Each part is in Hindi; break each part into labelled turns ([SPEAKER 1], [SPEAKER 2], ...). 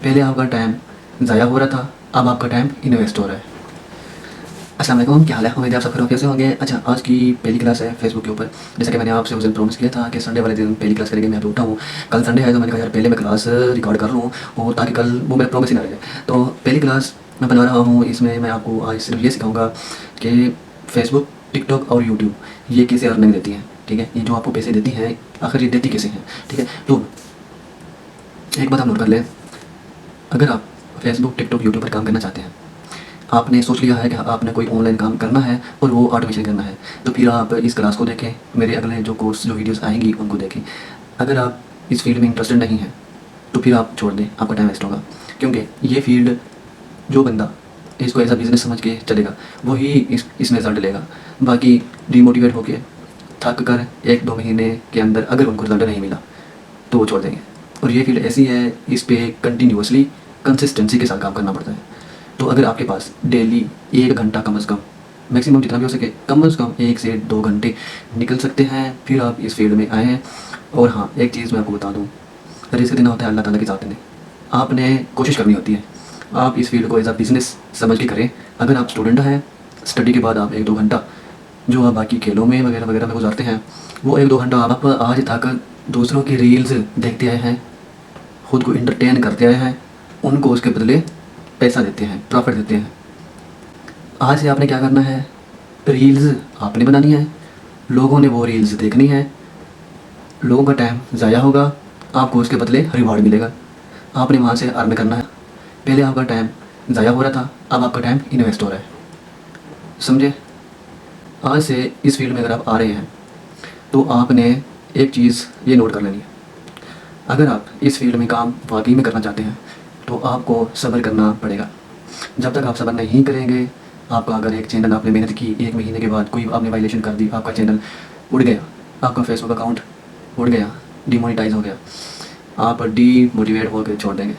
[SPEAKER 1] पहले आपका टाइम ज़ाया हो रहा था, अब आपका टाइम इन्वेस्ट हो रहा है। अस्सलाम वालेकुम, क्या हाल है? उम्मीद है आप सब खैरियत कैसे होंगे। अच्छा, आज की पहली क्लास है फेसबुक के ऊपर। जैसा कि मैंने आपसे उस दिन प्रॉमिस किया था कि संडे वाले दिन पहली क्लास करेंगे। मैं अभी उठा हूँ, कल संडे है तो मैंने कहा यार पहले मैं क्लास रिकॉर्ड कर लूँ और ताकि कल वो मेरा प्रॉमिस ही ना रह जाए। तो पहली क्लास मैं बना रहा हूँ, इसमें मैं आपको आज सिर्फ ये सिखाऊँगा कि फेसबुक, टिकटॉक और यूट्यूब ये कैसे अर्निंग देती हैं। ठीक है, ये जो आपको पैसे देती हैं आखिर ये देती कैसे हैं। ठीक है, तो एक बात आप नोट कर लें, अगर आप फेसबुक, टिकटॉक, यूट्यूब पर काम करना चाहते हैं, आपने सोच लिया है कि आपने कोई ऑनलाइन काम करना है और वो ऑटोमेशन करना है, तो फिर आप इस क्लास को देखें, मेरे अगले जो कोर्स जो वीडियोस आएंगी उनको देखें। अगर आप इस फील्ड में इंटरेस्टेड नहीं हैं तो फिर आप छोड़ दें, आपका टाइम वेस्ट होगा। क्योंकि ये फील्ड जो बंदा इसको ऐसा बिजनेस समझ के चलेगा वही इसमें रिजल्ट लेगा। बाकी डिमोटिवेट होके थक कर 1-2 महीने के अंदर अगर उनको रिजल्ट नहीं मिला तो वो छोड़ देंगे। और ये फील्ड ऐसी है, इस पर कंटिन्यूसली कंसिस्टेंसी के साथ काम करना पड़ता है। तो अगर आपके पास डेली 1 घंटा कम से कम, मैक्सिमम जितना भी हो सके कम से कम 1 से 2 घंटे निकल सकते हैं, फिर आप इस फील्ड में आए हैं। और हाँ, एक चीज़ मैं आपको बता दूँ, रिस्क देना होता है अल्लाह ताला के साथ में, आपने कोशिश करनी होती है। आप इस फील्ड को एज अ बिज़नेस समझ के करें। अगर आप स्टूडेंट हैं, स्टडी के बाद आप 1-2 घंटा जो आप बाकी खेलों में वगैरह वगैरह में गुजारते हैं, वो 1-2 घंटा आप आज तक दूसरों की रील्स देखते आए हैं, खुद को इंटरटेन करते आए हैं, उनको उसके बदले पैसा देते हैं, प्रॉफिट देते हैं। आज से आपने क्या करना है, रील्स आपने बनानी है, लोगों ने वो रील्स देखनी है, लोगों का टाइम ज़ाया होगा, आपको उसके बदले रिवॉर्ड मिलेगा। आपने वहाँ से अर्न करना है। पहले आपका टाइम ज़ाया हो रहा था, अब आपका टाइम इन्वेस्ट हो रहा है। समझे? आज से इस फील्ड में अगर आप आ रहे हैं तो आपने एक चीज़ ये नोट कर लेनी है, अगर आप इस फील्ड में काम वाकई में करना चाहते हैं तो आपको सब्र करना पड़ेगा। जब तक आप सब्र नहीं करेंगे, आपका अगर एक चैनल आपने मेहनत की, 1 महीने के बाद कोई आपने वायलेशन कर दी, आपका चैनल उड़ गया, आपका फेसबुक अकाउंट उड़ गया, डिमोनेटाइज हो गया, आप डीमोटिवेट होकर छोड़ देंगे।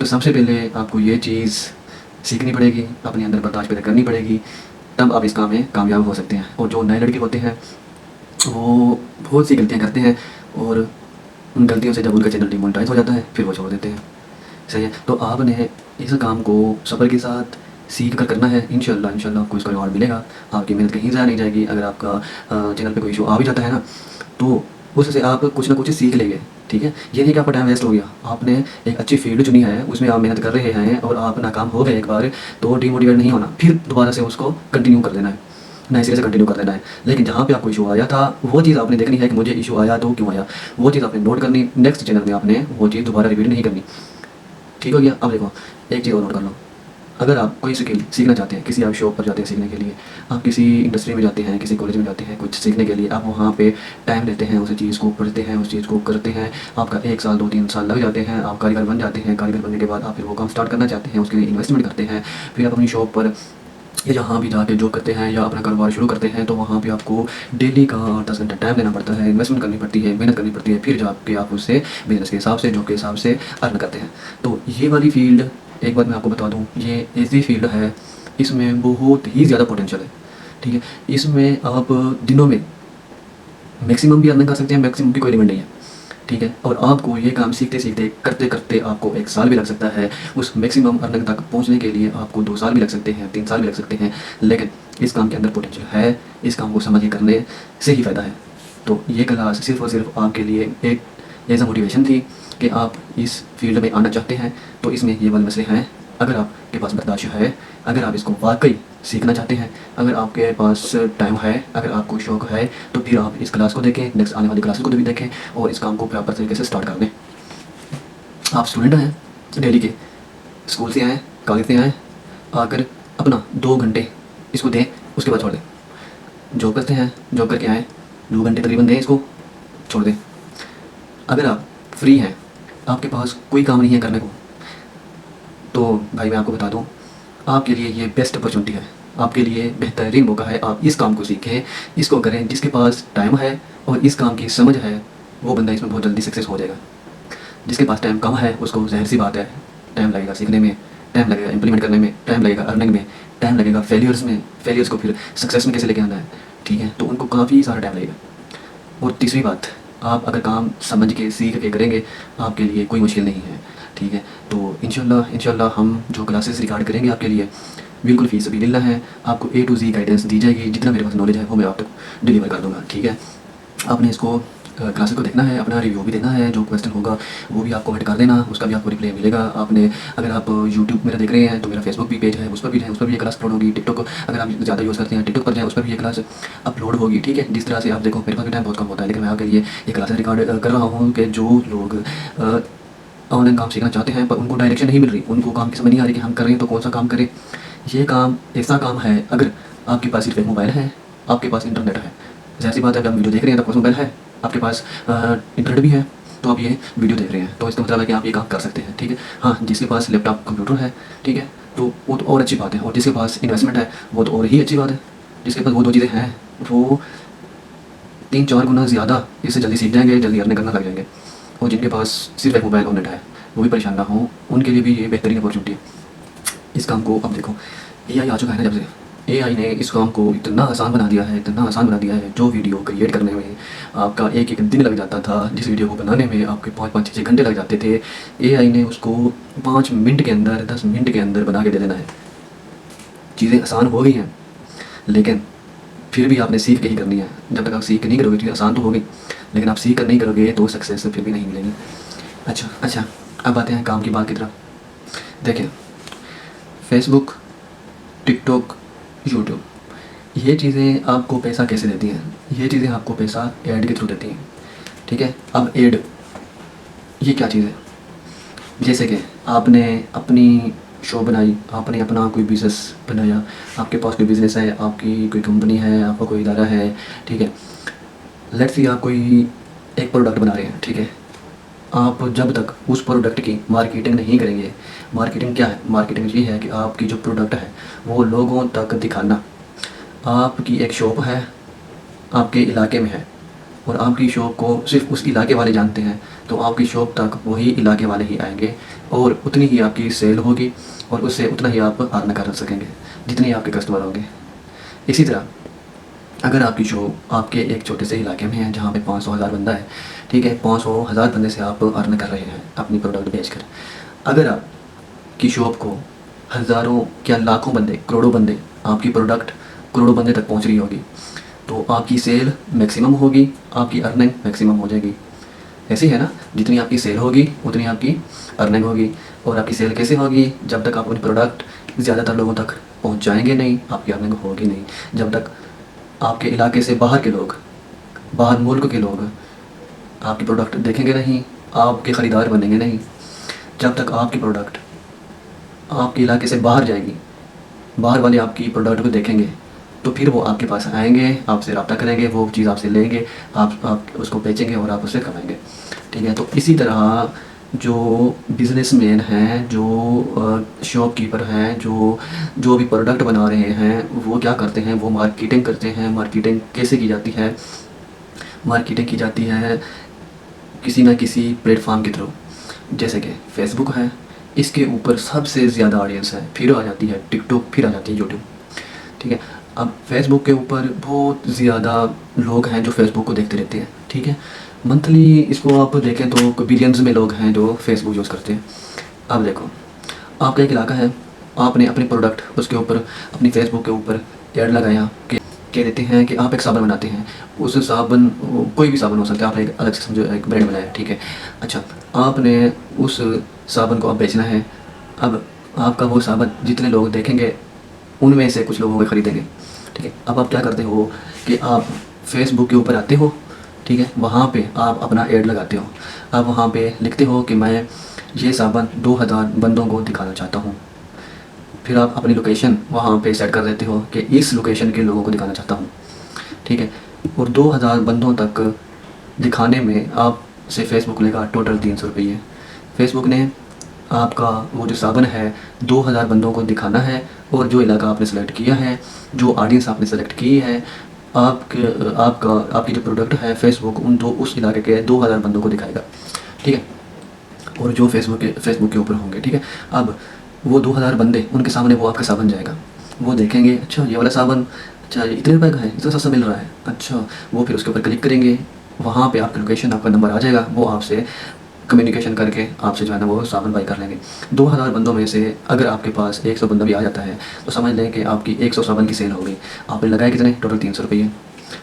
[SPEAKER 1] तो सबसे पहले आपको ये चीज़ सीखनी पड़ेगी, अपने अंदर बर्दाश्त पैदा करनी पड़ेगी, तब आप इस काम में कामयाब हो सकते हैं। और जो नए लड़के होते हैं वो बहुत सी गलतियाँ करते हैं और उन गलतियों से जब उनका चैनल डिमोनेटाइज हो जाता है फिर वो छोड़ देते हैं। सही है, तो आपने इस काम को सब्र के साथ सीख कर करना है। इंशाल्लाह आपको इसका रिवॉर्ड मिलेगा, आपकी मेहनत कहीं ज़ाया नहीं जाएगी। अगर आपका चैनल पे कोई इशू आ भी जाता है ना, तो उससे आप कुछ ना कुछ सीख लेंगे। ठीक है, ये नहीं कि आपका टाइम वेस्ट हो गया। आपने एक अच्छी फील्ड चुनी है, उसमें आप मेहनत कर रहे हैं और आप नाकाम हो गए एक बार, तो डिमोटिवेट नहीं होना, फिर दोबारा से उसको कंटिन्यू कर देना है, नए सिरे से कंटिन्यू कर देना है। लेकिन जहाँ पे आपको इशू आया था वो चीज़ आपने देखनी है कि मुझे इशू आया तो क्यों आया, वो चीज़ आपने नोट करनी। नेक्स्ट चैनल में आपने वो चीज़ दोबारा रिपीट नहीं करनी। ठीक हो गया? अब देखो, एक चीज़ और नोट कर लो, अगर आप कोई स्किल सीखना चाहते हैं, किसी आप शॉप पर जाते हैं सीखने के लिए, आप किसी इंडस्ट्री में जाते हैं, किसी कॉलेज में जाते हैं कुछ सीखने के लिए, आप वहाँ पे टाइम देते हैं, उस चीज़ को पढ़ते हैं, उस चीज़ को करते हैं, आपका 1 साल 2-3 साल लग जाते हैं, आप कारीगर बन जाते हैं। कारीगर बनने के बाद आप फिर वो काम स्टार्ट करना चाहते हैं, उसके लिए इन्वेस्टमेंट करते हैं, फिर आप अपनी शॉप पर या जहाँ भी जाके जॉब करते हैं या अपना कारोबार शुरू करते हैं, तो वहाँ पे आपको डेली का 10 घंटा टाइम देना पड़ता है, इन्वेस्टमेंट करनी पड़ती है, मेहनत करनी पड़ती है, फिर जाके आप उससे बिज़नेस के हिसाब से, जॉब के हिसाब से अर्न करते हैं। तो ये वाली फील्ड, एक बात मैं आपको बता दूँ, ये ऐसी फील्ड है, इसमें बहुत ही ज़्यादा पोटेंशियल है। ठीक है, इसमें आप दिनों में मैक्सिमम भी अर्निंग कर सकते हैं, मैक्सिमम की कोई लिमिट नहीं है। ठीक है, और आपको ये काम सीखते सीखते करते करते आपको 1 साल भी लग सकता है, उस मैक्सिमम अर्निंग तक पहुंचने के लिए आपको 2 साल भी लग सकते हैं, 3 साल भी लग सकते हैं। लेकिन इस काम के अंदर पोटेंशियल है, इस काम को समझ के करने से ही फ़ायदा है। तो ये क्लास सिर्फ और सिर्फ आपके लिए एक एज अ मोटिवेशन थी कि आप इस फील्ड में आना चाहते हैं तो इसमें ये वाले मसले हैं। अगर आपके पास बर्दाश्त है, अगर आप इसको वाकई सीखना चाहते हैं, अगर आपके पास टाइम है, अगर आपको शौक़ है, तो फिर आप इस क्लास को देखें, नेक्स्ट आने वाली क्लासेस को भी देखें और इस काम को प्रॉपर तरीके से स्टार्ट कर दें। आप स्टूडेंट हैं, डेली के, स्कूल से आएँ, कॉलेज से आएँ, आकर अपना 2 घंटे इसको दें, उसके बाद छोड़ दें। जॉब करते हैं, जॉब करके आएँ, 2 घंटे तकरीबन दें, इसको छोड़ दें। अगर आप फ्री हैं, आपके पास कोई काम नहीं है करने को, तो भाई मैं आपको बता दूं, आपके लिए ये बेस्ट अपॉर्चुनिटी है, आपके लिए बेहतरीन मौका है। आप इस काम को सीखें, इसको करें। जिसके पास टाइम है और इस काम की समझ है, वो बंदा इसमें बहुत जल्दी सक्सेस हो जाएगा। जिसके पास टाइम कम है उसको ज़ाहिर सी बात है टाइम लगेगा सीखने में, टाइम लगेगा इम्प्लीमेंट करने में, टाइम लगेगा अर्निंग में, टाइम लगेगा फेलियर्स में, फेलियर्स को फिर सक्सेस में कैसे लेके आना है। ठीक है, तो उनको काफ़ी सारा टाइम लगेगा। और तीसरी बात, आप अगर काम समझ के सीख के करेंगे, आपके लिए कोई मुश्किल नहीं है। ठीक है। तो इंशाल्लाह हम जो क्लासेस रिकॉर्ड करेंगे आपके लिए बिल्कुल फ़ीस भी मिलना है, आपको A to Z गाइडेंस दी जाएगी, जितना मेरे पास नॉलेज है वो मैं आप तक डिलीवर कर दूँगा, ठीक है। आपने इसको क्लासेस को देखना है, अपना रिव्यू भी देना है, जो क्वेश्चन होगा वो भी आप कमेंट कर देना, उसका भी आपको रिप्लाई मिलेगा। आपने अगर आप यूट्यूब मेरा देख रहे हैं तो मेरा फेसबुक भी पेज है, उस पर भी ये क्लास अपलोड होगी। टिकटॉक अगर आप ज़्यादा यूज़ करते हैं टिकटॉक पर जाएँ, उस पर भी ये क्लास अपलोड होगी, ठीक है। जिस तरह से आप देखो मेरे पास भी टाइम बहुत कम होता है, लेकिन मैं आपके लिए ये क्लासेस रिकॉर्ड कर रहा हूँ कि जो लोग ऑनलाइन काम सीखना चाहते हैं पर उनको डायरेक्शन नहीं मिल रही, उनको काम की समझ नहीं आ रही कि हम कर रहे हैं तो कौन सा काम करें। ये काम ऐसा काम है, अगर आपके पास सिर्फ एक मोबाइल है, आपके पास इंटरनेट है, ज़ाहिर सी बात है, अगर आप वीडियो देख रहे हैं तो आपके पास मोबाइल है, आपके पास इंटरनेट भी है, तो आप ये वीडियो देख रहे हैं, तो इसका मतलब है कि आप ये काम कर सकते हैं, ठीक है। हाँ, जिसके पास लैपटॉप कंप्यूटर है, ठीक है, तो वो तो और अच्छी बात है, और जिसके पास इन्वेस्टमेंट है वो तो और ही अच्छी बात है। जिसके पास वो 2 चीज़ें हैं वो 3-4 गुना ज़्यादा इससे जल्दी सीख जाएंगे, जल्दी अर्निंग करना लग जाएंगे। और जिनके पास सिर्फ एक मोबाइल और नेट है, वो भी परेशान ना हो, उनके लिए भी ये बेहतरीन अपॉर्चुनिटी है। इस काम को अब देखो AI आ चुका है ना, जब से AI ने इस काम को इतना आसान बना दिया है, इतना आसान बना दिया है। जो वीडियो क्रिएट करने में आपका एक दिन लग जाता था, जिस वीडियो को बनाने में आपके 5-5, 6-6 घंटे लग जाते थे, AI ने उसको 5 मिनट के अंदर, 10 मिनट के अंदर बना के दे देना है। चीज़ें आसान हो गई हैं, लेकिन फिर भी आपने सीख के ही करनी है। जब तक आप सीख के नहीं करोगे, चीज़ें आसान तो होगी, लेकिन आप सीख कर नहीं करोगे तो सक्सेस फिर भी नहीं मिलेगी। अच्छा, अब आते हैं काम की बात की तरफ। देखिए, फेसबुक, टिकटॉक, यूट्यूब, ये चीज़ें आपको पैसा कैसे देती हैं? ये चीज़ें आपको पैसा ऐड के थ्रू देती हैं, ठीक है। अब ऐड ये क्या चीज़ है? जैसे कि आपने अपनी शो बनाई, आपने अपना कोई बिज़नेस बनाया, आपके पास कोई बिज़नेस है, आपकी कोई कंपनी है, आपका कोई इदारा है, ठीक है। लेट्स से आप कोई एक प्रोडक्ट बना रहे हैं, ठीक है। आप जब तक उस प्रोडक्ट की मार्केटिंग नहीं करेंगे, मार्केटिंग क्या है? मार्केटिंग ये है कि आपकी जो प्रोडक्ट है वो लोगों तक दिखाना। आपकी एक शॉप है, आपके इलाके में है, और आपकी शॉप को सिर्फ उस इलाके वाले जानते हैं, तो आपकी शॉप तक वही इलाके वाले ही आएंगे, और उतनी ही आपकी सेल होगी, और उससे उतना ही आप अर्न कर सकेंगे जितने आपके कस्टमर होंगे। इसी तरह अगर आपकी शॉप आपके एक छोटे से इलाके में है जहाँ पे 500-1000 बंदा है, ठीक है, 500-1000 बंदे से आप अर्न कर रहे हैं अपनी प्रोडक्ट बेचकर। अगर आपकी शॉप को हज़ारों क्या लाखों बंदे, करोड़ों बंदे, आपकी प्रोडक्ट करोड़ों बंदे तक पहुँच रही होगी, तो आपकी सेल मैक्सिमम होगी, आपकी अर्निंग मैक्सिमम हो जाएगी। ऐसे ही है ना, जितनी आपकी सेल होगी उतनी आपकी अर्निंग होगी। और आपकी सेल कैसे होगी? जब तक आप अपनी प्रोडक्ट ज़्यादातर लोगों तक पहुँचाएँगे नहीं, आपकी अर्निंग होगी नहीं। जब तक आपके इलाके से बाहर के लोग, बाहर मुल्क के लोग आपकी प्रोडक्ट देखेंगे नहीं, आपके ख़रीदार बनेंगे नहीं, जब तक आपकी प्रोडक्ट आपके इलाके से बाहर जाएगी, बाहर वाले आपकी प्रोडक्ट को देखेंगे, तो फिर वो आपके पास आएंगे, आपसे रब्ता करेंगे, वो चीज़ आपसे लेंगे, आप उसको बेचेंगे और आप उससे कमाएंगे, ठीक है। तो इसी तरह जो बिज़नेसमैन हैं, जो शॉपकीपर हैं, जो भी प्रोडक्ट बना रहे हैं, वो क्या करते हैं? वो मार्केटिंग करते हैं। मार्केटिंग कैसे की जाती है? मार्केटिंग की जाती है किसी ना किसी प्लेटफॉर्म के थ्रू, जैसे कि फेसबुक है, इसके ऊपर सबसे ज़्यादा ऑडियंस है, फिर आ जाती है टिकटॉक, फिर आ जाती है यूट्यूब, ठीक है। अब फेसबुक के ऊपर बहुत ज़्यादा लोग हैं जो फेसबुक को देखते रहते हैं, ठीक है। मंथली इसको आप देखें तो बिलियंस में लोग हैं जो फेसबुक यूज़ करते हैं। अब देखो, आपका एक इलाका है, आपने अपनी प्रोडक्ट उसके ऊपर, अपनी फेसबुक के ऊपर ऐड लगाया कि कह देते हैं कि आप एक साबुन बनाते हैं। उस साबुन, कोई भी साबुन हो सकता है, आपने एक अलग से समझो एक ब्रांड बनाया, ठीक है। अच्छा, आपने उस साबुन को अब बेचना है। अब आपका वो साबुन जितने लोग देखेंगे उनमें से कुछ लोगों को ख़रीदेंगे, ठीक है। अब आप क्या करते हो कि आप फेसबुक के ऊपर आते हो, ठीक है, वहाँ पे आप अपना ऐड लगाते हो। आप वहाँ पे लिखते हो कि मैं ये साबुन 2000 बंदों को दिखाना चाहता हूँ। फिर आप अपनी लोकेशन वहाँ पे सेट कर देते हो कि इस लोकेशन के लोगों को दिखाना चाहता हूँ, ठीक है। और 2000 बंदों तक दिखाने में आपसे फेसबुक लेगा टोटल 300 रुपये। फेसबुक ने आपका वो जो साबुन है 2000 बंदों को दिखाना है, और जो इलाका आपने सेलेक्ट किया है, जो ऑडियंस आपने सेलेक्ट की है, आपकी जो प्रोडक्ट है, फेसबुक उस इलाके के 2000 बंदों को दिखाएगा, ठीक है। और जो फेसबुक के ऊपर होंगे, ठीक है। अब वो 2000 बंदे, उनके सामने वो आपका साबुन जाएगा, वो देखेंगे, अच्छा ये वाला साबुन, अच्छा ये इतने रुपए का है, इतना सस्ता मिल रहा है, अच्छा। वो फिर उसके ऊपर क्लिक करेंगे, वहाँ पे आपकी लोकेशन, आपका नंबर आ जाएगा, वो आपसे कम्युनिकेशन करके आपसे जो है ना वो साबुन बाई कर लेंगे। 2000 बंदों में से अगर आपके पास 100 बंदा भी आ जाता है तो समझ लें कि आपकी 100 साबुन की सेल हो गई। आपने लगाए कितने? टोटल 300 रुपये।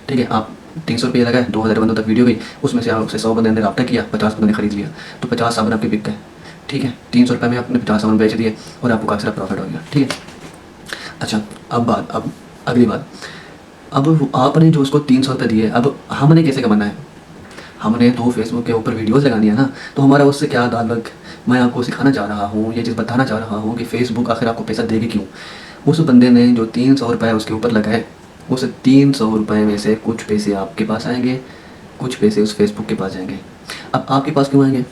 [SPEAKER 1] ठीक है, आप 300 रुपये लगाए, 2000 बंदों तक वीडियो गई, उसमें से आपसे 100 बंदे ने रब्ता किया, 50 बंदों ने खरीद लिया, तो 50 साबुन आपके बिक गए। ठीक है, 300 रुपये में आपने 50 साबुन बेच दिए और आपको काफ़ी सारा प्रॉफिट हो गया। ठीक है, अच्छा अब अगली बात, अब आपने जो उसको 300 रुपये दिए, अब हमने कैसे कमाना है? हमने तो फेसबुक के ऊपर वीडियोस लगानी है ना, तो हमारा उससे क्या ताल्लुक? मैं आपको सिखाना चाह रहा हूँ, ये चीज़ बताना चाह रहा हूँ कि फ़ेसबुक आखिर आपको पैसा देगी क्यों? उस बंदे ने जो 300 रुपये उसके ऊपर लगाए, उस 300 रुपये में से कुछ पैसे आपके पास आएंगे, कुछ पैसे उस फेसबुक के पास जाएंगे। अब आपके पास क्यों आएंगे?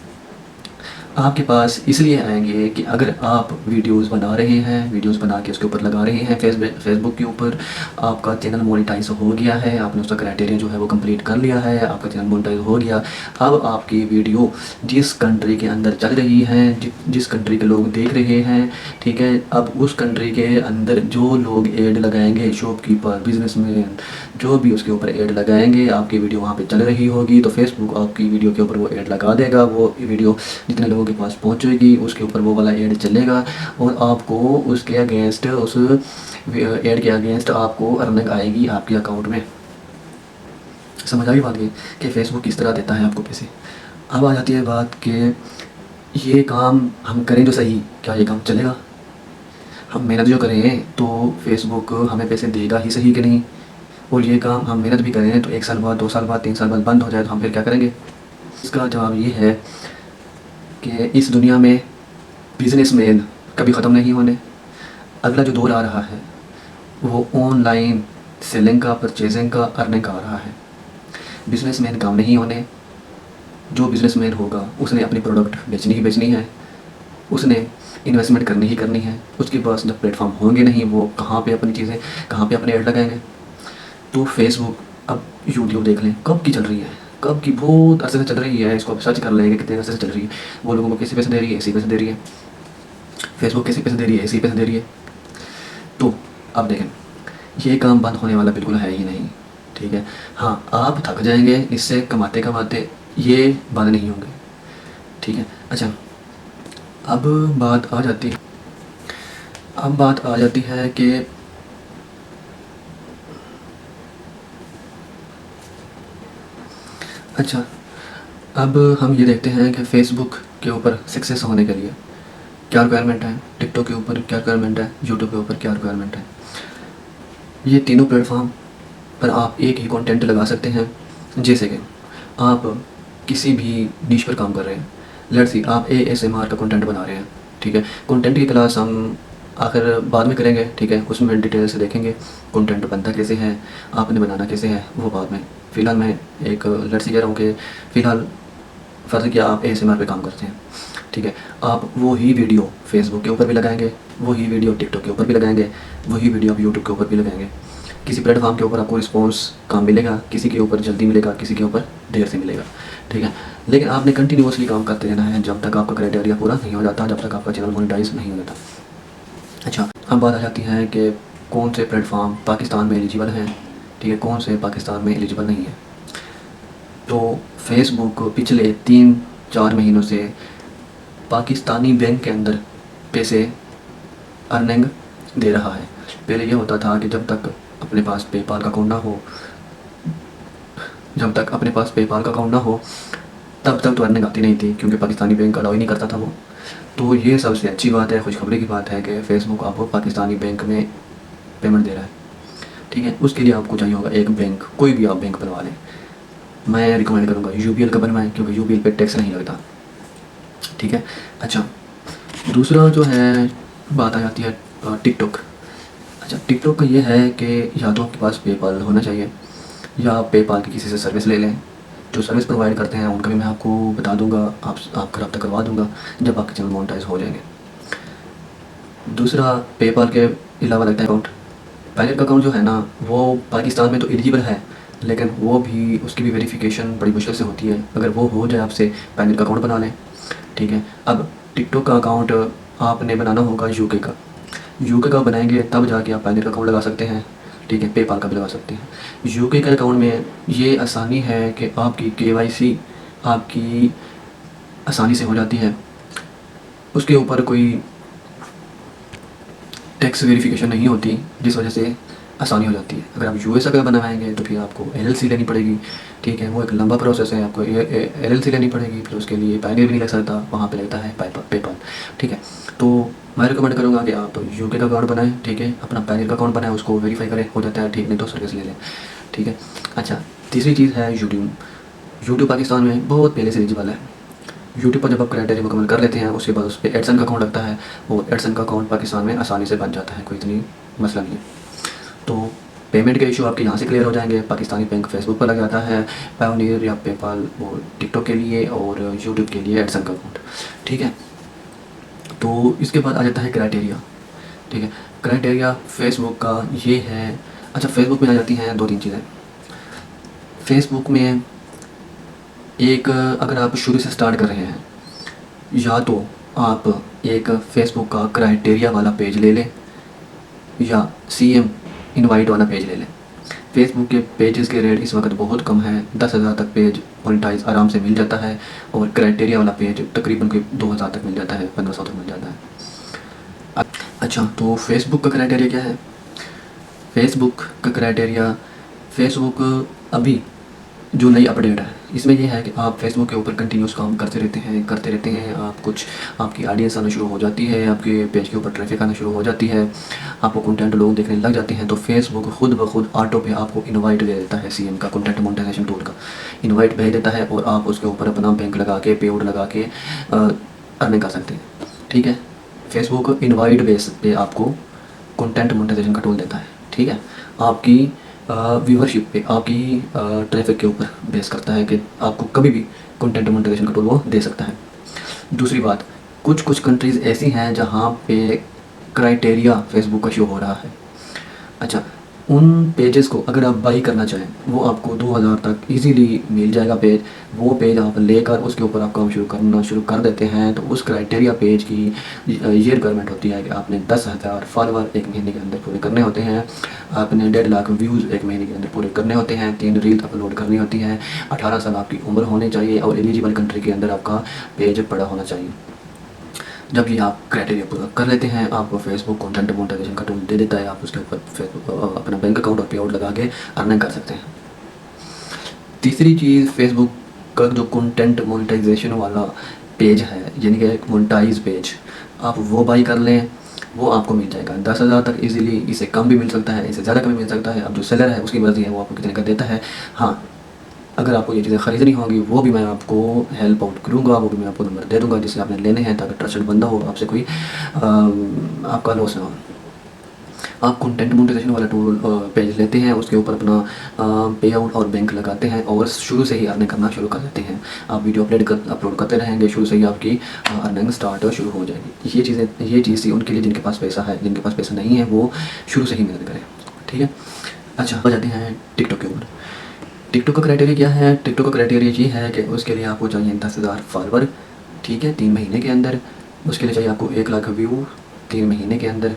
[SPEAKER 1] आपके पास इसलिए आएंगे कि अगर आप वीडियोस बना रहे हैं, वीडियोस बना के उसके ऊपर लगा रहे हैं फेसबुक के ऊपर, आपका चैनल मोनेटाइज हो गया है, आपने उसका क्राइटेरिया जो है वो कंप्लीट कर लिया है, आपका चैनल मोनेटाइज हो गया। अब आपकी वीडियो जिस कंट्री के अंदर चल रही है, जिस कंट्री के लोग देख रहे हैं, ठीक है, अब उस कंट्री के अंदर जो लोग एड लगाएंगे, शॉपकीपर, बिजनेसमैन, जो भी उसके ऊपर एड लगाएंगे, आपकी वीडियो वहाँ पे चल रही होगी तो फेसबुक आपकी वीडियो के ऊपर वो एड लगा देगा। वो वीडियो जितने लोगों के पास पहुँचेगी उसके ऊपर वो वाला एड चलेगा और आपको उसके अगेंस्ट, उस एड के अगेंस्ट आपको अर्निंग आएगी आपके अकाउंट में। समझ आई बात कि फेसबुक किस तरह देता है आपको पैसे। अब आ जाती है बात कि ये काम हम करें तो सही, क्या ये काम चलेगा? हम मेहनत जो करें तो फेसबुक हमें पैसे देगा ही सही कि नहीं? और ये काम हम मेहनत भी करें तो 1 साल बाद, 2 साल बाद, 3 साल बाद बंद हो जाए तो हम फिर क्या करेंगे? इसका जवाब ये है कि इस दुनिया में बिजनेसमैन कभी ख़त्म नहीं होने। अगला जो दौर आ रहा है वो ऑनलाइन सेलिंग का, परचेजिंग का, अर्निंग का आ रहा है। बिजनेसमैन काम नहीं होने। जो बिजनेसमैन होगा उसने अपनी प्रोडक्ट बेचनी ही बेचनी है, उसने इन्वेस्टमेंट करनी ही करनी है। उसके पास जब प्लेटफॉर्म होंगे नहीं, वो कहाँ पे अपनी चीज़ें, कहाँ पे अपने ऐड लगाएंगे? तो फेसबुक, अब यूट्यूब देख लें कब की चल रही है, कब की, बहुत अरसे से चल रही है। इसको आप सर्च कर लेंगे कितने अरसे से चल रही है। वो लोगों को कैसे पैसे दे रही है? इसी पैसे दे रही है। फेसबुक कैसे पैसे दे रही है? इसी पैसे दे रही है। तो अब देखें, ये काम बंद होने वाला बिल्कुल है ही नहीं। ठीक है, हाँ आप थक जाएंगे इससे कमाते कमाते, ये बंद नहीं होंगे। ठीक है, अच्छा अब बात आ जाती है कि अच्छा अब हम ये देखते हैं कि फ़ेसबुक के ऊपर सक्सेस होने के लिए क्या रिक्वायरमेंट है, टिकटॉक के ऊपर क्या रिक्वायरमेंट है, यूट्यूब के ऊपर क्या रिक्वायरमेंट है। ये तीनों प्लेटफॉर्म पर आप एक ही कंटेंट लगा सकते हैं। जैसे कि आप किसी भी निश पर काम कर रहे हैं, लेट्स सी आप ASMR का कंटेंट बना रहे हैं। ठीक है, कंटेंट की क्लास हम आखिर बाद में करेंगे। ठीक है, उसमें डिटेल से देखेंगे कंटेंट बनता कैसे है, आपने बनाना कैसे है, वो बाद में। फ़िलहाल मैं एक लेट्स सी कह रहा हूँ कि फ़िलहाल फ़र्ज़ किया आप ASMR पे काम करते हैं। ठीक है, आप वो ही वीडियो फेसबुक के ऊपर भी लगाएंगे, वही वीडियो टिकटॉक के ऊपर भी लगाएंगे, वही वीडियो आप यूट्यूब के ऊपर भी लगाएंगे। किसी प्लेटफॉर्म के ऊपर आपको रिस्पॉन्स काम मिलेगा, किसी के ऊपर जल्दी मिलेगा, किसी के ऊपर देर से मिलेगा। ठीक है, लेकिन आपने कंटिन्यूसली काम करते रहना है जब तक आपका क्राइटेरिया पूरा नहीं हो जाता, जब तक आपका चैनल मोनेटाइज नहीं हो जाता। अच्छा, अब बात आ जाती है कि कौन से प्लेटफॉर्म पाकिस्तान में एलिजिबल हैं, ठीक है, कौन से पाकिस्तान में एलिजिबल नहीं है। तो फेसबुक पिछले 3-4 महीनों से पाकिस्तानी बैंक के अंदर पैसे अर्निंग दे रहा है। पहले ये होता था कि जब तक अपने पास पेपाल का अकाउंट ना हो, तब तक तो अर्निंग आती नहीं थी, क्योंकि पाकिस्तानी बैंक अलाउ ही नहीं करता था वो। तो ये सबसे अच्छी बात है, खुशखबरी की बात है कि फेसबुक आपको पाकिस्तानी बैंक में पेमेंट दे रहा है। ठीक है, उसके लिए आपको चाहिए होगा एक बैंक, कोई भी आप बैंक बनवा लें। मैं रिकमेंड करूँगा UBL का बनवाएं, क्योंकि UBL पे टैक्स नहीं लगता। ठीक है, अच्छा दूसरा जो है बात आ जाती है टिकटॉक। अच्छा, टिकटॉक का ये है कि या तो आपके पास पेपाल होना चाहिए, या आप पेपाल की किसी से सर्विस ले लें। जो सर्विस प्रोवाइड करते हैं उनका भी मैं आपको बता दूंगा, आपका रब्ता करवा दूंगा जब आपके चैनल मोनेटाइज हो जाएंगे। दूसरा, पेपाल के अलावा लगता है अकाउंट। पायलट का अकाउंट जो है ना, वो पाकिस्तान में तो एलिजिबल है, लेकिन वो भी, उसकी भी वेरिफिकेशन बड़ी मुश्किल से होती है। अगर वो हो जाए आपसे, पायलट का अकाउंट बना लें। ठीक है, अब टिकटॉक का अकाउंट आपने बनाना होगा यूके का बनाएंगे, तब जाके आप पायलट का अकाउंट लगा सकते हैं। ठीक है, पेपाल का भी लगा सकते हैं। यूके के अकाउंट में ये आसानी है कि आपकी KYC, आपकी आसानी से हो जाती है। उसके ऊपर कोई टैक्स वेरिफिकेशन नहीं होती, जिस वजह से आसानी हो जाती है। अगर आप यूएस अगर बनवाएंगे तो फिर आपको एलएलसी लेनी पड़ेगी, ठीक है, वो एक लंबा प्रोसेस है, आपको एलएलसी लेनी पड़ेगी, फिर उसके लिए पायनियर भी नहीं लग सकता, वहाँ पे लगता है पेपाल, ठीक है। तो मैं रिकमेंड करूँगा कि आप यूके का अकाउंट बनाएं, ठीक है, अपना पायनियर का अकाउंट बनाएं, उसको वेरीफाई करें, हो जाता है ठीक, नहीं तो सर्विस ले लें, ठीक है। अच्छा, तीसरी चीज़ है यूट्यूब। यूट्यूब पाकिस्तान में बहुत पहले से एलिजिबल है। यूट्यूब पर जब आप क्राइटेरिया मुकम्मल कर लेते हैं, उसके बाद उस पर एडसन का अकाउंट लगता है, और एडसन का अकाउंट पाकिस्तान में आसानी से बन जाता है, कोई इतनी मसला नहीं है। तो पेमेंट के इशू आपके यहाँ से क्लियर हो जाएंगे। पाकिस्तानी बैंक फेसबुक पर लग जाता है, पायोनियर या पेपाल वो टिकटॉक के लिए, और यूट्यूब के लिए एडसन का अकाउंट, ठीक है। तो इसके बाद आ जाता है क्राइटेरिया, ठीक है। क्राइटेरिया फेसबुक का ये है। अच्छा, फेसबुक में आ जाती हैं 2-3 चीज़ें। फेसबुक में एक, अगर आप शुरू से स्टार्ट कर रहे हैं, या तो आप एक फेसबुक का क्राइटेरिया वाला पेज ले लें, या सीएम इनवाइट वाला पेज ले लें। फेसबुक के पेजेस के रेट इस वक्त बहुत कम है, 10,000 तक पेज मोनेटाइज आराम से मिल जाता है, और क्राइटेरिया वाला पेज तकरीबन कोई 2,000 तक मिल जाता है, 1,500 तक मिल जाता है। अच्छा, तो फेसबुक का क्राइटेरिया क्या है? फेसबुक का क्राइटेरिया, फेसबुक अभी जो नई अपडेट है इसमें यह है कि आप फेसबुक के ऊपर कंटिन्यूस काम करते रहते हैं, आप कुछ, आपकी ऑडियंस आना शुरू हो जाती है, आपके पेज के ऊपर ट्रैफिक आना शुरू हो जाती है, आपको कंटेंट लोग देखने लग जाते हैं, तो फेसबुक खुद ब खुद ऑटो पे आपको इनवाइट दे देता है, सीएम का कंटेंट मोनेटाइजेशन टूल का इनवाइट भेज देता है, और आप उसके ऊपर अपना बैंक लगा के, पे आउट लगा के अर्निंग कर सकते हैं, ठीक है। फेसबुक इनवाइट बेस पे आपको कंटेंट मोनेटाइजेशन का टूल देता है, ठीक है। आपकी व्यूवरशिप पे, आपकी ट्रैफिक के ऊपर बेस करता है कि आपको कभी भी कंटेंट मोनेटाइजेशन का टूल वो दे सकता है। दूसरी बात, कुछ कंट्रीज़ ऐसी हैं जहाँ पे क्राइटेरिया फेसबुक का शो हो रहा है। अच्छा, उन पेजेस को अगर आप बाई करना चाहें, वो आपको 2,000 तक इजीली मिल जाएगा पेज। वो पेज आप लेकर उसके ऊपर आप काम शुरू कर देते हैं, तो उस क्राइटेरिया पेज की ये रिक्वायरमेंट होती है कि आपने 10,000 फॉलोवर एक महीने के अंदर पूरे करने होते हैं, आपने 1.5 लाख व्यूज़ एक महीने के अंदर पूरे करने होते हैं, 3 रील अपलोड करनी होती हैं, 18 साल आपकी उम्र होनी चाहिए, और एलिजिबल कंट्री के अंदर आपका पेज पड़ा होना चाहिए। जब ये आप क्राइटेरिया पूरा कर लेते हैं, आपको फेसबुक कंटेंट मोनेटाइजेशन का टूल दे देता है, आप उसके ऊपर फेसबुक अपना बैंक अकाउंट और पे आउट लगा के अर्निंग कर सकते हैं। तीसरी चीज़, फेसबुक का जो कंटेंट मोनेटाइजेशन वाला पेज है, यानी कि मोनेटाइज पेज, आप वो बाई कर लें, वो आपको मिल जाएगा 10,000 तक इजीली। इससे कम भी मिल सकता है, इससे ज़्यादा कम भी मिल सकता है, अब जो सेलर है उसकी मर्ज़ी है, वो आपको कितने का देता है। हाँ, अगर आपको ये चीज़ें ख़रीदनी होंगी, वो भी मैं आपको हेल्प आउट करूँगा, वो भी मैं आपको नंबर दे दूँगा जिससे आपने लेने हैं, ताकि ट्रस्टेड बंदा हो, आपसे कोई आपका लॉस ना हो। आप कंटेंट मोनेटाइजेशन वाला टूल पेज लेते हैं, उसके ऊपर अपना पे आउट और बैंक लगाते हैं, और शुरू से ही अर्निंग करना शुरू कर देते हैं। आप वीडियो अपलोड करते रहेंगे, शुरू से ही आपकी अर्निंग स्टार्ट शुरू हो जाएगी। ये चीज़ थी उनके लिए जिनके पास पैसा है, जिनके पास पैसा नहीं है वो शुरू से ही मेहनत करें, ठीक है। अच्छा, हो जाते हैं टिकटॉक के ऊपर। टिकटॉक का क्राइटेरिया क्या है? टिकटॉक का क्राइटेरिया ये है कि उसके लिए आपको चाहिए 10,000 फॉलोवर, ठीक है, 3 महीने के अंदर। उसके लिए चाहिए आपको 1 लाख व्यू 3 महीने के अंदर।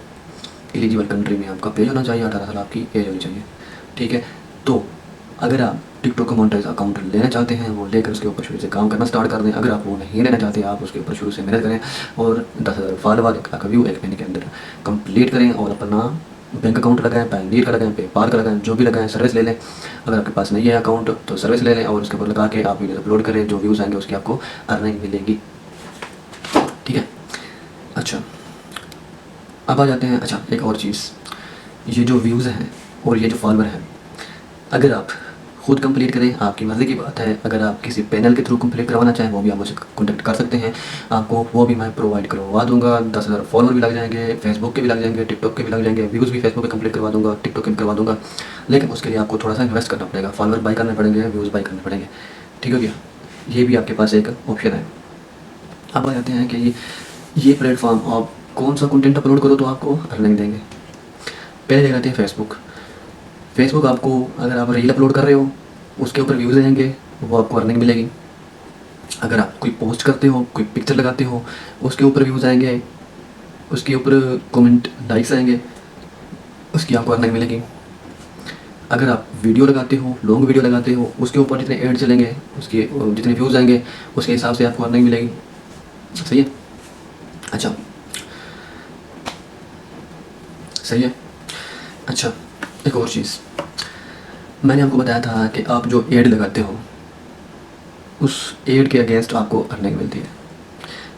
[SPEAKER 1] एलिजिबल कंट्री में आपका पेज होना चाहिए, 18 साल आपकी एज होनी चाहिए, ठीक है। तो अगर आप टिकटॉक का मोनेटाइज अकाउंट लेना चाहते हैं, वो लेकर उसके ऊपर शुरू से काम करना स्टार्ट कर दें। अगर आप वो नहीं लेना चाहते, आप उसके ऊपर शुरू से मेहनत करें, और 10,000 फॉलोवर, 1 लाख व्यू 1 महीने के अंदर कंप्लीट करें, और अपना बैंक अकाउंट लगाएं, पायोनियर का लगाएं, पेपाल का लगाएं, जो भी लगाएं, सर्विस ले लें। अगर आपके पास नहीं है अकाउंट तो सर्विस ले लें, और उसके ऊपर लगा के आप वीडियो अपलोड करें, जो व्यूज़ आएंगे उसकी आपको अर्निंग मिलेगी, ठीक है। अच्छा, अब आ जाते हैं, अच्छा एक और चीज़, ये जो व्यूज़ हैं और ये जो फॉलोवर हैं, अगर आप खुद कंप्लीट करें, आपकी मर्ज़ी की बात है। अगर आप किसी पैनल के थ्रू कंप्लीट करवाना चाहें, वो भी आप मुझसे कॉन्टैक्ट कर सकते हैं, आपको वो भी मैं प्रोवाइड करवा दूंगा। 10,000 फॉलोवर भी लग जाएंगे, फेसबुक के भी लग जाएंगे, टिकटॉक के भी लग जाएंगे, व्यूज़ भी फेसबुक पे कंप्लीट करवा दूंगा, टिकटॉक के भी करवा दूंगा। लेकिन उसके लिए आपको थोड़ा सा इन्वेस्ट करना पड़ेगा, फॉलोवर बाई करने पड़ेंगे, व्यूज़ बाई करने पड़ेंगे, ठीक हो गया। ये भी आपके पास एक ऑप्शन है। अब आ जाते हैं कि ये प्लेटफॉर्म आप कौन सा कंटेंट अपलोड करो तो आपको अर्निंग देंगे। पहले जगह आती है फेसबुक आपको, अगर आप रील अपलोड कर रहे हो उसके ऊपर व्यूज़ आएंगे, वो आपको अर्निंग मिलेगी। अगर आप कोई पोस्ट करते हो, कोई पिक्चर लगाते हो, उसके ऊपर व्यूज़ आएंगे, उसके ऊपर कमेंट लाइक्स आएंगे, उसकी आपको अर्निंग मिलेगी। अगर आप वीडियो लगाते हो, लॉन्ग वीडियो लगाते हो, उसके ऊपर जितने ऐड चलेंगे, उसके जितने व्यूज़ आएंगे, उसके हिसाब से आपको अर्निंग मिलेगी। सही है? अच्छा, सही है। अच्छा, एक और चीज़ मैंने आपको बताया था कि आप जो ऐड लगाते हो उस ऐड के अगेंस्ट आपको अर्निंग मिलती है।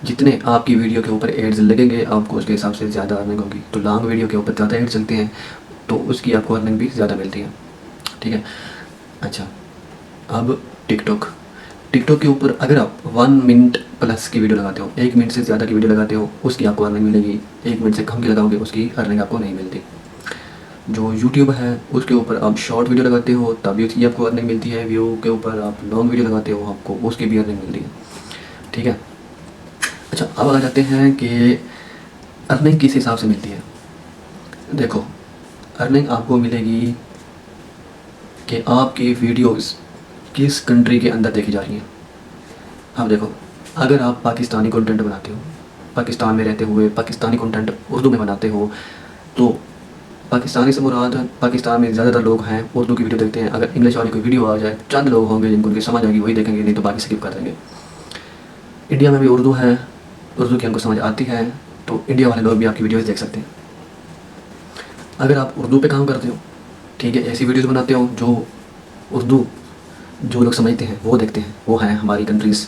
[SPEAKER 1] जितने आपकी वीडियो के ऊपर एड्स लगेंगे आपको उसके हिसाब से ज़्यादा अर्निंग होगी। तो लॉन्ग वीडियो के ऊपर ज़्यादा एड चलते हैं तो उसकी आपको अर्निंग भी ज़्यादा मिलती है। ठीक है। अच्छा, अब टिकटॉक के ऊपर अगर आप 1 मिनट प्लस की वीडियो लगाते हो, 1 मिनट से ज़्यादा की वीडियो लगाते हो, उसकी आपको अर्निंग मिलेगी। 1 मिनट से कम की लगाओगे उसकी अर्निंग आपको नहीं मिलती। जो यूट्यूब है उसके ऊपर आप शॉर्ट वीडियो लगाते हो तभी उसकी आपको अर्निंग मिलती है। व्यू के ऊपर आप लॉन्ग वीडियो लगाते हो आपको उसकी भी अर्निंग मिलती है। ठीक है। अच्छा, अब आ जाते हैं कि अर्निंग किस हिसाब से मिलती है। देखो, अर्निंग आपको मिलेगी कि आपकी वीडियोस किस कंट्री के अंदर देखी जा रही हैं। अब देखो, अगर आप पाकिस्तानी कंटेंट बनाते हो, पाकिस्तान में रहते हुए पाकिस्तानी कंटेंट उर्दू में बनाते हो, तो पाकिस्तानी से मुराद पाकिस्तान में ज़्यादातर लोग हैं उर्दू की वीडियो देखते हैं। अगर इंग्लिश वाली कोई वीडियो आ जाए, चंद लोग होंगे जिनको उनकी समझ आएगी वही देखेंगे, नहीं तो बाकी स्किप कर देंगे। इंडिया में भी उर्दू है, उर्दू की हमको समझ आती है, तो इंडिया वाले लोग भी आपकी वीडियोज़ देख सकते हैं। अगर आप उर्दू पे काम करते हो, ठीक है, ऐसी वीडियोज़ बनाते हो जो उर्दू जो लोग समझते हैं वो देखते हैं, वो हैं हमारी कंट्रीज़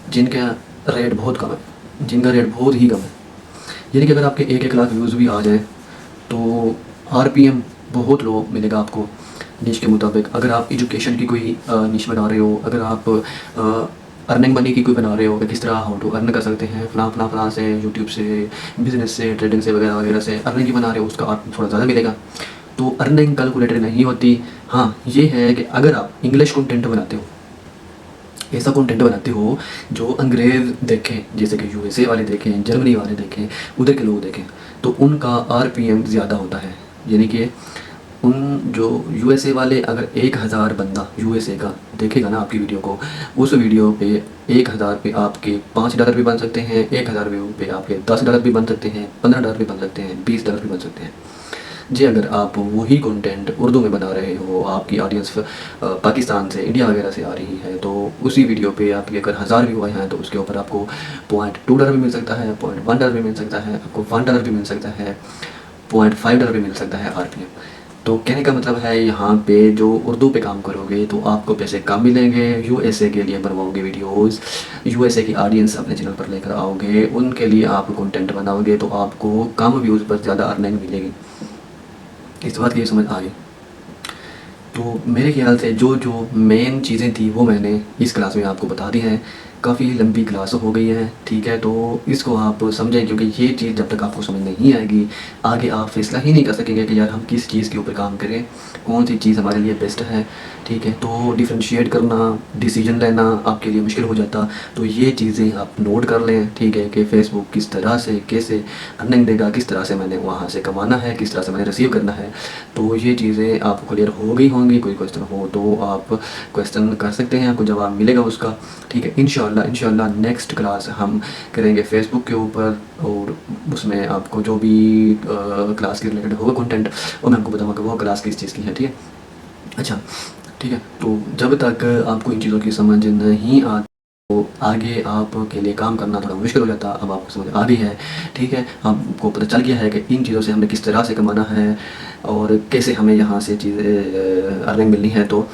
[SPEAKER 1] जिनका रेट बहुत कम है, जिनका रेट बहुत ही कम है। यानी कि अगर आपके 1-1 लाख व्यूज़ भी आ जाए तो आरपीएम बहुत लो मिलेगा आपको निश के मुताबिक। अगर आप एजुकेशन की कोई निश बना रहे हो, अगर आप अर्निंग मनी की कोई बना रहे हो कि किस तरह हाउ टू अर्न कर सकते हैं फलां से, यूट्यूब से, बिज़नेस से, ट्रेडिंग से वगैरह वगैरह से अर्निंग की बना रहे हो, उसका आपको थोड़ा ज़्यादा मिलेगा। तो अर्निंग कैलकुलेटेड नहीं होती। हाँ, ये है कि अगर आप इंग्लिश कंटेंट बनाते हो, ऐसा कंटेंट बनाते हो जो अंग्रेज़ देखें, जैसे कि यूएसए वाले देखें, जर्मनी वाले देखें, उधर के लोग देखें, तो उनका आरपीएम ज़्यादा होता है। यानी कि उन जो यूएसए वाले अगर 1000 बंदा यूएसए का देखेगा ना आपकी वीडियो को, उस वीडियो पे 1000 पे आपके $5 भी बन सकते हैं, 1000 व्यू पे आपके $10 भी बन सकते हैं, $15 भी बन सकते हैं, $20 भी बन सकते हैं। जी, अगर आप वही कंटेंट उर्दू में बना रहे हो, आपकी ऑडियंस पाकिस्तान से, इंडिया वगैरह से आ रही है, तो उसी वीडियो पे आपके अगर 1000 व्यू आए हैं तो उसके ऊपर आपको $0.2 भी मिल सकता है, $0.1 भी मिल सकता है, आपको $1 भी मिल सकता है, $0.5 भी मिल सकता है आरपीएम। तो कहने का मतलब है यहाँ पे जो उर्दू पे काम करोगे तो आपको पैसे कम मिलेंगे। यूएसए के लिए बनवाओगे वीडियोस, यूएसए की ऑडियंस अपने चैनल पर लेकर आओगे, उनके लिए आप कंटेंट बनाओगे तो आपको कम व्यूज़ पर ज़्यादा अर्निंग मिलेगी। इस बात की समझ आ गई। तो मेरे ख्याल से जो जो मेन चीज़ें थी वो मैंने इस क्लास में आपको बता दी हैं। काफ़ी लंबी क्लास हो गई है, ठीक है, तो इसको आप समझें, क्योंकि ये चीज़ जब तक आपको समझ नहीं आएगी आगे आप फैसला ही नहीं कर सकेंगे कि यार हम किस चीज़ के ऊपर काम करें, कौन सी चीज़ हमारे लिए बेस्ट है। ठीक है, तो डिफ्रेंशिएट करना, डिसीजन लेना आपके लिए मुश्किल हो जाता। तो ये चीज़ें आप नोट कर लें, ठीक है, कि फेसबुक किस तरह से कैसे अर्निंग देगा, किस तरह से मैंने वहाँ से कमाना है, किस तरह से मैंने रिसीव करना है। तो ये चीज़ें आपको क्लियर हो गई होंगी। कोई क्वेश्चन हो तो आप क्वेश्चन कर सकते हैं, आपको जवाब मिलेगा उसका। ठीक है, इंशाल्लाह नेक्स्ट क्लास हम करेंगे फेसबुक के ऊपर, और उसमें आपको जो भी क्लास के रिलेटेड होगा कंटेंट वो मैं आपको बताऊँगा कि वो क्लास किस चीज़ की है। ठीक है, अच्छा, ठीक है। तो जब तक आपको इन चीज़ों की समझ नहीं आती तो आगे आपके लिए काम करना थोड़ा मुश्किल हो जाता। अब आपको समझ आ गई है, ठीक है, आपको पता चल गया है कि इन चीज़ों से हमें किस तरह से कमाना है और कैसे हमें यहाँ से चीज़ें अर्निंग मिलनी है। तो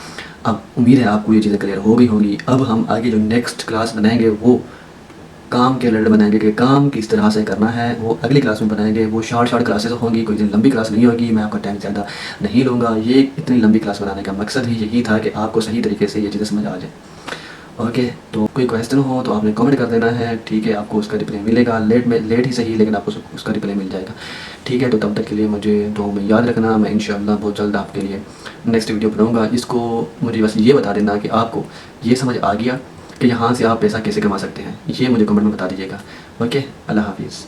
[SPEAKER 1] अब उम्मीद है आपको ये चीज़ें क्लियर हो गई होंगी। अब हम आगे जो नेक्स्ट क्लास बनाएंगे वो काम के रिलेटेड बनाएंगे कि काम किस तरह से करना है, वो अगली क्लास में बनाएंगे। वो शॉर्ट क्लासेस होंगी, कोई दिन लंबी क्लास नहीं होगी। मैं आपका टाइम ज़्यादा नहीं लूँगा। ये इतनी लंबी क्लास बनाने का मकसद ही यही था कि आपको सही तरीके से ये चीज़ें समझ आ जाए। ओके, तो कोई क्वेश्चन हो तो आपने कमेंट कर देना है, ठीक है, आपको उसका रिप्लाई मिलेगा। लेट ही सही, लेकिन आपको उसका रिप्लाई मिल जाएगा। ठीक है, तो तब तक के लिए मुझे दुआ में याद रखना। मैं इंशाल्लाह बहुत जल्द आपके लिए नेक्स्ट वीडियो बनाऊँगा। इसको मुझे बस ये बता देना कि आपको ये समझ आ गया कि यहाँ से आप पैसा कैसे कमा सकते हैं। ये मुझे कमेंट में बता दीजिएगा। ओके, अल्लाह हाफिज़।